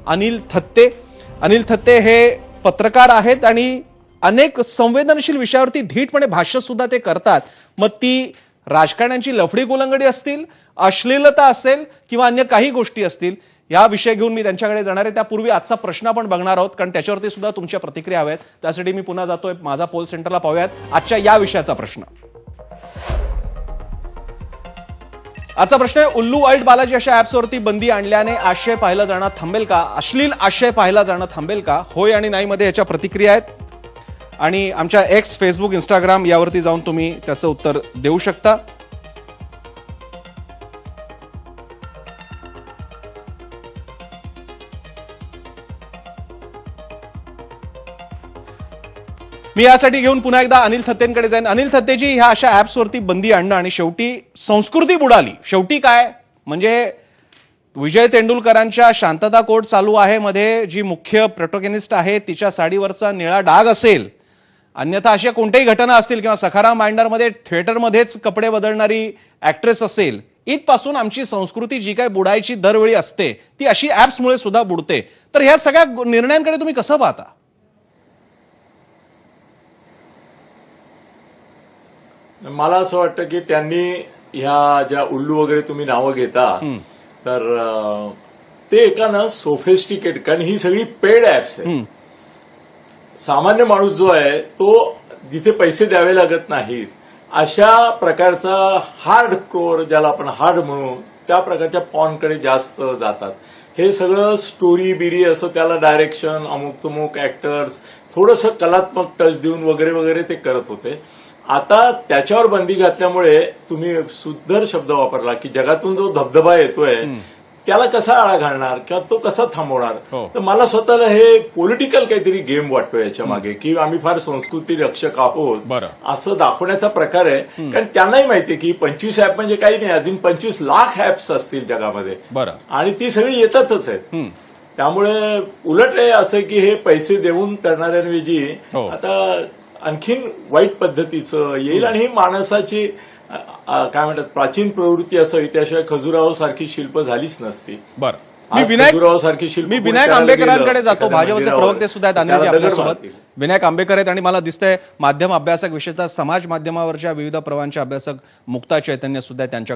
अनिल थत्ते. अनिल थत्ते हे पत्रकार आहेत आणि अनेक संवेदनशील विषयावरती धीटपणे भाष्य सुद्धा ते करतात. मग ती राजकारण्यांची लफडी गोलंगडी असतील, अश्लीलता असेल किंवा अन्य काही गोष्टी असतील, या विषय घेऊन मी त्यांच्याकडे जाणार आहे. त्यापूर्वी आजचा प्रश्न आपण बघणार आहोत, कारण त्याच्यावरती सुद्धा तुमच्या प्रतिक्रिया हव्यात. त्यासाठी मी पुन्हा जातोय माझा पोल सेंटरला. पाहूयात आजच्या या विषयाचा प्रश्न. आजचा प्रश्न आहे, उल्लू वर्ल्ड बालाजी अशा ऍप्सवरती बंदी आणल्याने आशय पाहिला जाणं थांबेल का? अश्लील आशय पाहिला जाणं थांबेल का? होय आणि नाही मध्ये याच्या प्रतिक्रिया आहेत आणि आमच्या एक्स, फेसबुक, इंस्टाग्राम यावरती जाऊन तुम्ही त्याचं उत्तर देऊ शकता. मी यासाठी घेऊन पुन्हा एकदा अनिल थत्तेंकडे जाईन. अनिल थत्तेजी, ह्या अशा ऍप्सवरती बंदी आणणं आणि शेवटी संस्कृती बुडाली. शेवटी काय म्हणजे विजय तेंडुलकरांच्या शांतता कोर्ट चालू आहे मध्ये जी मुख्य प्रोटॅगनिस्ट आहे तिच्या साडीवरचा निळा डाग असेल, अन्यथा अशा कोणत्याही घटना असतील किंवा सखाराम माइंडरमध्ये थिएटरमध्येच कपडे बदलणारी ऍक्ट्रेस असेल, इथपासून आमची संस्कृती जी काय बुडायची दरवेळी असते ती अशी ऍप्समुळे सुद्धा बुडते. तर ह्या सगळ्या निर्णयांकडे तुम्ही कसं पाहता? मला असं वाटतं की त्यांनी ह्या ज्या उल्लू वगैरे तुम्ही नावं घेता तर ते एका ना सोफिस्टिकेट, कारण ही सगळी पेड ऍप्स आहेत. सामान्य माणूस जो आहे तो जिथे पैसे द्यावे लागत नाहीत अशा प्रकारचा हार्ड कोर, ज्याला आपण हार्ड म्हणू, त्या प्रकारच्या पॉनकडे जास्त जातात. हे सगळं स्टोरी बिरी असं त्याला डायरेक्शन, अमुक तुमुक ऍक्टर्स थोडंसं कलात्मक टच देऊन वगैरे वगैरे ते करत होते. आता त्याच्यावर बंदी घातल्यामुळे तुम्ही सुंदर शब्द वापरला की जगातून जो धबधबा येतोय त्याला कसा आळा घालणार किंवा तो कसा थांबवणार. तर मला स्वतःला हे पॉलिटिकल काहीतरी गेम वाटतोय याच्या मागे, की आम्ही फार संस्कृती रक्षक आहोत असं दाखवण्याचा प्रकार आहे. कारण त्यांनाही माहितीये की 25 ऍप म्हणजे काही नाही, अजून 25 लाख ऍप्स असतील जगामध्ये आणि ती सगळी येतातच आहेत. त्यामुळे उलट आहे असं की हे पैसे देऊन करणाऱ्यांऐवजी आता आणखीन वाईट पद्धतीचं येईल आणि ही माणसाची काय म्हणतात प्राचीन प्रवृत्ती असावी, त्याशिवाय खजुराहो सारखी शिल्प झालीच नसती. मी विनायक आंबेकरांकडे जातो. भाजपचे प्रवक्ते सुद्धा आहेत अनिलजी आपल्यासोबत. विनायक आंबेकर आहेत आणि मला दिसतंय माध्यम अभ्यासक, विशेषतः समाज माध्यमावरच्या विविध प्रवाहांचे अभ्यासक मुक्ता चैतन्य सुद्धा त्यांच्याकडे